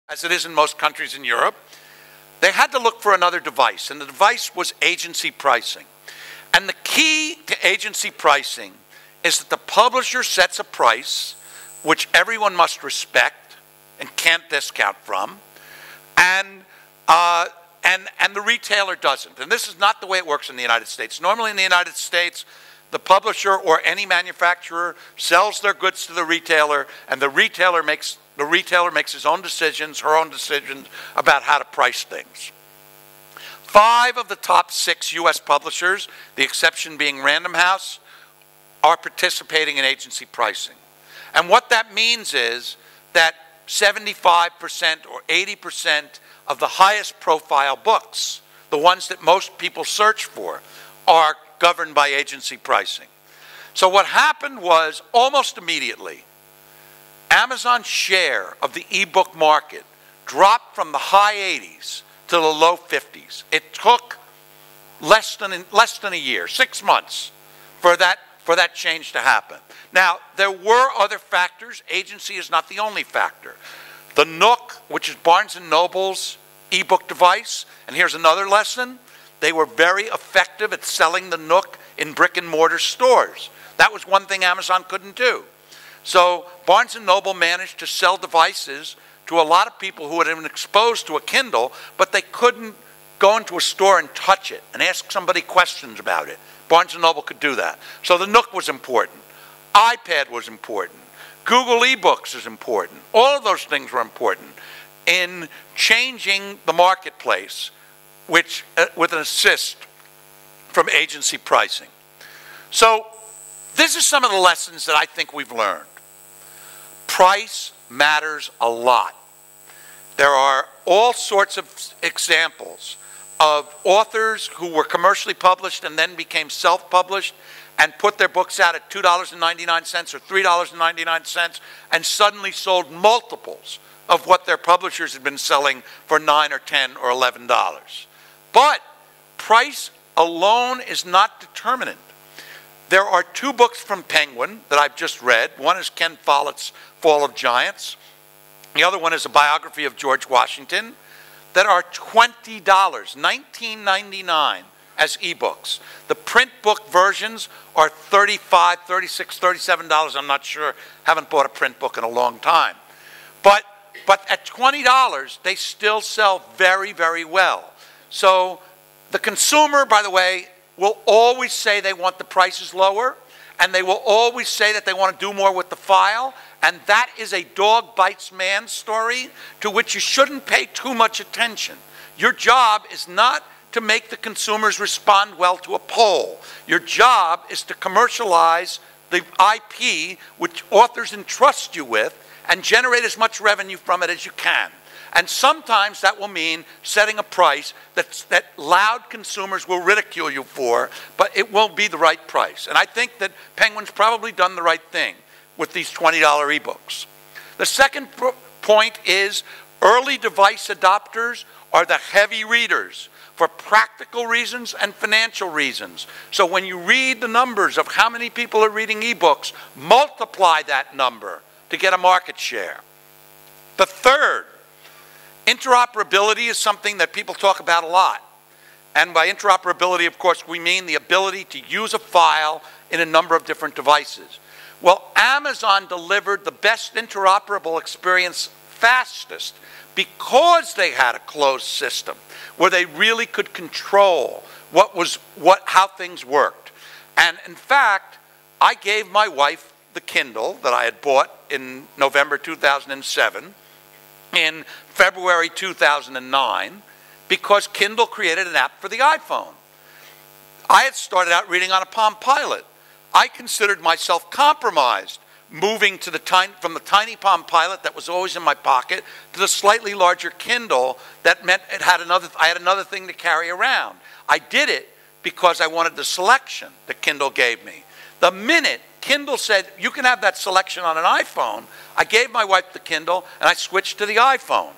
as it is in most countries in Europe, they had to look for another device, and the device was agency pricing. And the key to agency pricing is that the publisher sets a price which everyone must respect and can't discount from, and the retailer doesn't. And this is not the way it works in the United States. Normally in the United States, the publisher or any manufacturer sells their goods to the retailer, and the retailer makes his own decisions, her own decisions about how to price things. 5 of the top 6 U.S. publishers, the exception being Random House, are participating in agency pricing. And what that means is that 75% or 80% of the highest profile books, the ones that most people search for, are governed by agency pricing. So what happened was, almost immediately, Amazon's share of the ebook market dropped from the high 80s to the low 50s. It took less than a year, 6 months, for that change to happen. Now, there were other factors. Agency is not the only factor. The Nook, which is Barnes & Noble's ebook device, and here's another lesson, they were very effective at selling the Nook in brick-and-mortar stores. That was one thing Amazon couldn't do. So Barnes & Noble managed to sell devices to a lot of people who had been exposed to a Kindle, but they couldn't go into a store and touch it and ask somebody questions about it. Barnes & Noble could do that. So the Nook was important. iPad was important. Google eBooks is important. All of those things were important in changing the marketplace, which with an assist from agency pricing. So this is some of the lessons that I think we've learned. Price matters a lot. There are all sorts of examples of authors who were commercially published and then became self-published and put their books out at $2.99 or $3.99 and suddenly sold multiples of what their publishers had been selling for $9 or $10 or $11. But price alone is not determinant. There are 2 books from Penguin that I've just read. One is Ken Follett's Fall of Giants. The other one is a biography of George Washington that are $20, $19.99 as ebooks. The print book versions are $35, $36, $37. I'm not sure. Haven't bought a print book in a long time. But at $20, they still sell very, very well. So the consumer, by the way, will always say they want the prices lower, and they will always say that they want to do more with the file, and that is a dog bites man story to which you shouldn't pay too much attention. Your job is not to make the consumers respond well to a poll. Your job is to commercialize the IP which authors entrust you with and generate as much revenue from it as you can. And sometimes that will mean setting a price that loud consumers will ridicule you for, but it won't be the right price. And I think that Penguin's probably done the right thing with these $20 ebooks. The second point is early device adopters are the heavy readers for practical reasons and financial reasons. So when you read the numbers of how many people are reading ebooks, multiply that number to get a market share. The third, interoperability is something that people talk about a lot. And by interoperability, of course, we mean the ability to use a file in a number of different devices. Well, Amazon delivered the best interoperable experience fastest because they had a closed system where they really could control how things worked. And in fact, I gave my wife the Kindle that I had bought in November 2007, in February 2009, because Kindle created an app for the iPhone. I had started out reading on a Palm Pilot. I considered myself compromised moving to from the tiny Palm Pilot that was always in my pocket to the slightly larger Kindle that meant I had another thing to carry around. I did it because I wanted the selection that Kindle gave me. The minute Kindle said, you can have that selection on an iPhone, I gave my wife the Kindle and I switched to the iPhone.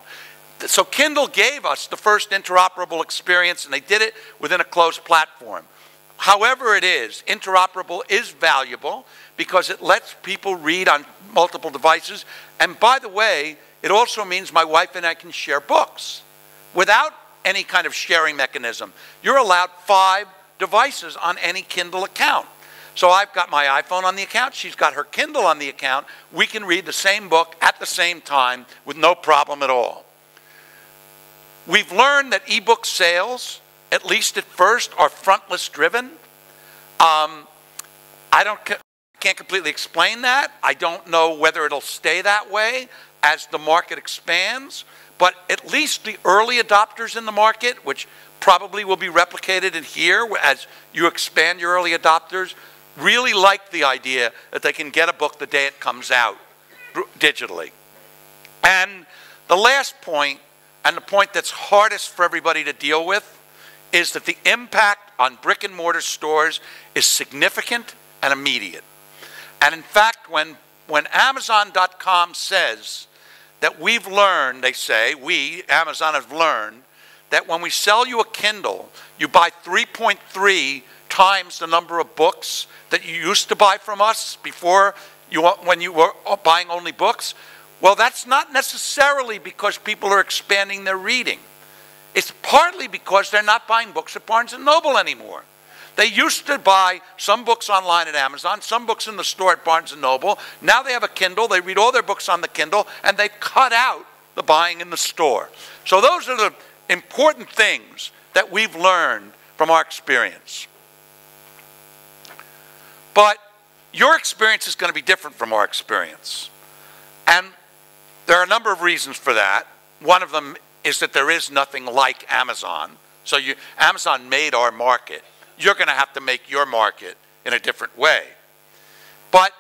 So Kindle gave us the first interoperable experience, and they did it within a closed platform. However it is, interoperable is valuable because it lets people read on multiple devices. And by the way, it also means my wife and I can share books without any kind of sharing mechanism. You're allowed 5 devices on any Kindle account. So I've got my iPhone on the account, she's got her Kindle on the account. We can read the same book at the same time with no problem at all. We've learned that ebook sales, at least at first, are frontlist driven. I can't completely explain that. I don't know whether it'll stay that way as the market expands, but at least the early adopters in the market, which probably will be replicated in here as you expand your early adopters, really like the idea that they can get a book the day it comes out digitally. And the last point, and the point that's hardest for everybody to deal with, is that the impact on brick and mortar stores is significant and immediate. And in fact, when Amazon.com says that we've learned, they say, we, Amazon, have learned that when we sell you a Kindle, you buy 3.3 times the number of books that you used to buy from us before, when you were buying only books. Well, that's not necessarily because people are expanding their reading. It's partly because they're not buying books at Barnes & Noble anymore. They used to buy some books online at Amazon, some books in the store at Barnes & Noble. Now they have a Kindle, they read all their books on the Kindle, and they've cut out the buying in the store. So those are the important things that we've learned from our experience. But your experience is going to be different from our experience. And there are a number of reasons for that. One of them is that there is nothing like Amazon. So Amazon made our market. You're going to have to make your market in a different way. But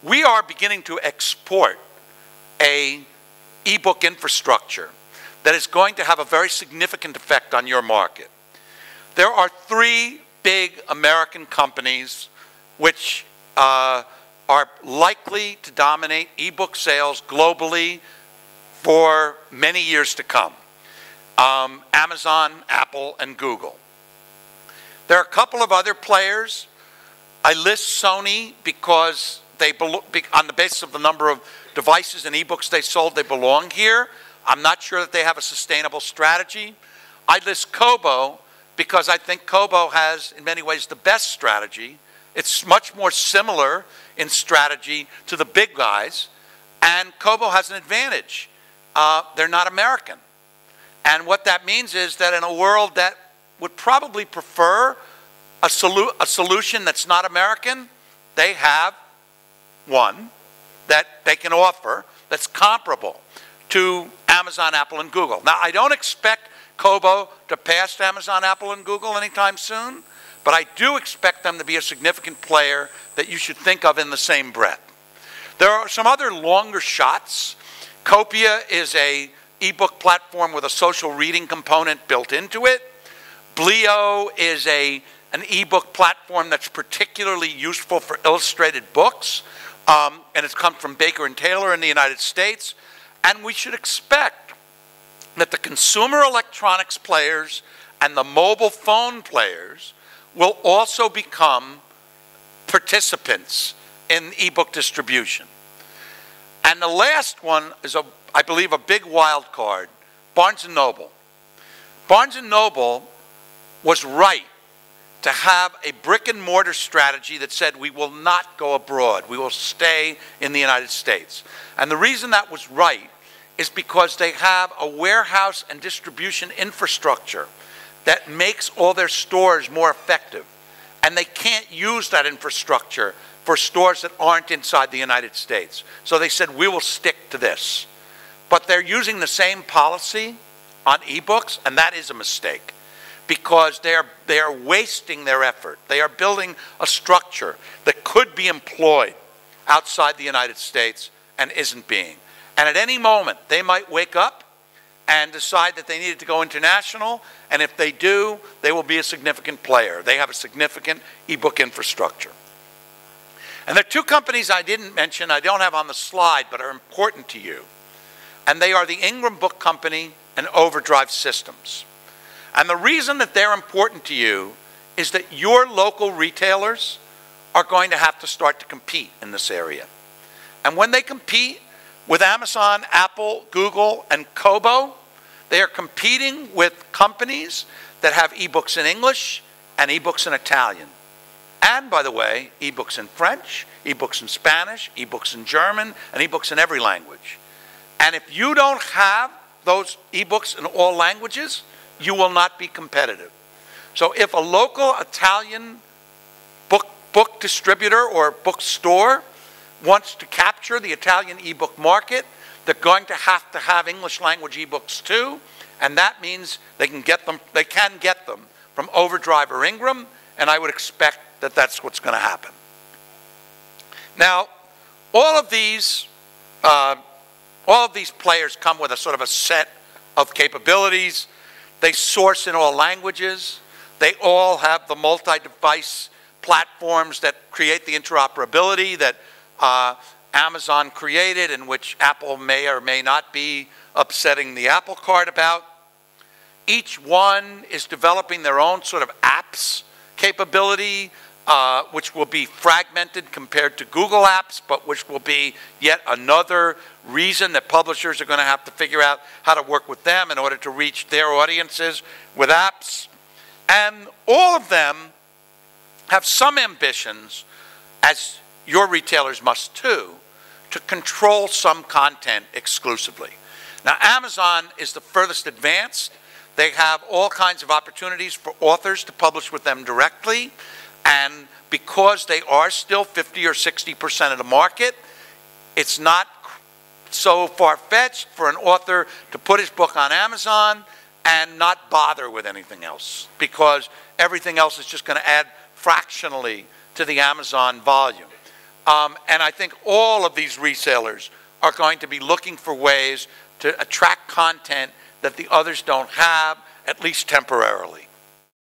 we are beginning to export an ebook infrastructure that is going to have a very significant effect on your market. There are 3 big American companies which are likely to dominate ebook sales globally for many years to come. Amazon, Apple, and Google. There are a couple of other players. I list Sony because on the basis of the number of devices and ebooks they sold, they belong here. I'm not sure that they have a sustainable strategy. I list Kobo because I think Kobo has, in many ways, the best strategy. It's much more similar in strategy to the big guys, and Kobo has an advantage. They're not American. And what that means is that in a world that would probably prefer a solution that's not American, they have one that they can offer that's comparable to Amazon, Apple, and Google. Now, I don't expect Kobo to pass Amazon, Apple, and Google anytime soon, but I do expect them to be a significant player that you should think of in the same breath. There are some other longer shots. Copia is an ebook platform with a social reading component built into it. Blio is an ebook platform that's particularly useful for illustrated books, and it's come from Baker & Taylor in the United States. And we should expect that the consumer electronics players and the mobile phone players will also become participants in ebook distribution. And the last one is, I believe, a big wild card, Barnes & Noble. Barnes & Noble was right to have a brick and mortar strategy that said we will not go abroad, we will stay in the United States. And the reason that was right is because they have a warehouse and distribution infrastructure that makes all their stores more effective. And they can't use that infrastructure for stores that aren't inside the United States. So they said, we will stick to this. But they're using the same policy on ebooks, and that is a mistake, because they are wasting their effort. They are building a structure that could be employed outside the United States and isn't being. And at any moment, they might wake up and decide that they needed to go international, and if they do, they will be a significant player. They have a significant ebook infrastructure. And there are 2 companies I didn't mention, I don't have on the slide, but are important to you. And they are the Ingram Book Company and Overdrive Systems. And the reason that they're important to you is that your local retailers are going to have to start to compete in this area. And when they compete, with Amazon, Apple, Google, and Kobo. They are competing with companies that have ebooks in English and ebooks in Italian. And, by the way, ebooks in French, ebooks in Spanish, ebooks in German, and ebooks in every language. And if you don't have those ebooks in all languages, you will not be competitive. So if a local Italian book distributor or bookstore wants to capture the Italian ebook market, they're going to have English language ebooks too, and that means they can get them from Overdrive or Ingram, and I would expect that that's what's going to happen. Now, all of these players come with a sort of a set of capabilities. They source in all languages. They all have the multi-device platforms that create the interoperability that Amazon created, and which Apple may or may not be upsetting the Apple cart about. Each one is developing their own sort of apps capability, which will be fragmented compared to Google Apps, but which will be yet another reason that publishers are going to have to figure out how to work with them in order to reach their audiences with apps. And all of them have some ambitions, as your retailers must too, to control some content exclusively. Now, Amazon is the furthest advanced. They have all kinds of opportunities for authors to publish with them directly, and because they are still 50 or 60% of the market, it's not so far-fetched for an author to put his book on Amazon and not bother with anything else, because everything else is just going to add fractionally to the Amazon volume. And I think all of these resellers are going to be looking for ways to attract content that the others don't have, at least temporarily.